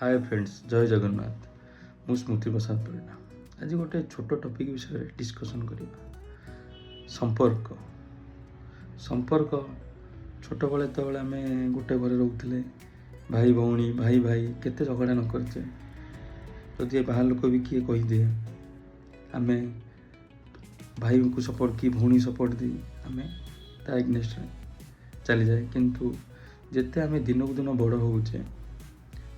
Hi friends, जय जगन्नाथ। मु स्मृति प्रसाद परिणा आज गोटे छोट टॉपिक विषय डिस्कशन करवा। संपर्क संपर्क छोट बड़े तो आम गोटे घर रोते भाई भौणी भाई भाई केते झगड़ा न करचे जदि बाहर लोक भी किए कहीदे आम भाई को सपोर्ट की भौणी सपोर्ट दी आम ता एग्नेस्ट चली जाए। किंतु जिते आम दिन को दिन बड़ होचे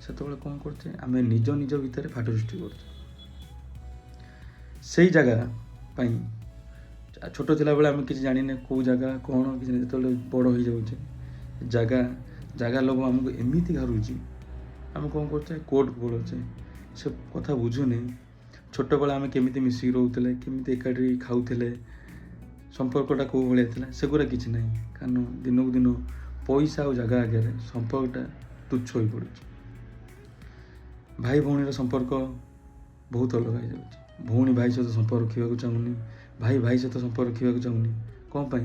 से कौन करते आम निज निज भितर फाट सृष्टि कर जगह छोट थिला बेले आम कि जाने कौ जगह कौन कि जो बड़ हो जाऊे जगह जगह लोग आमको एमती घारुची आम कौन करते कोर्ट को पड़ोचे से कथा बुझुनी। छोट बेले आम केमी मिसिक रोते केमी एकाठी खाऊले संपर्कटा कौ भाया सेगुरा कि ना कारण दिन को दिन पैसा और जगह आगे संपर्कटा तुच्छ हो पड़े। भाई भौणी संपर्क बहुत अलग हो भौणी भाई सहित संपर्क रखा चाहूनी भाई भाई सहित संपर्क रखा चाहूनी कौन पाई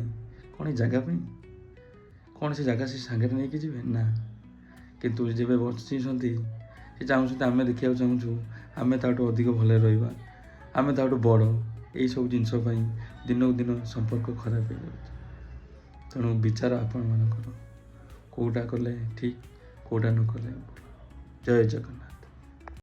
कौन जगह कौन से जगह से सांगे नहीं जी ना। किंतु जब बसी से चाहूँ आम देखा चाहूँ आम ताठू अधिक भले रहा आम ताठू बड़ यही सब जिनस दिन को दिन संपर्क खराब हो जाए। तेणु विचार आपण मानकर कौटा कले ठीक कौटा न कले। जय जगन्नाथ।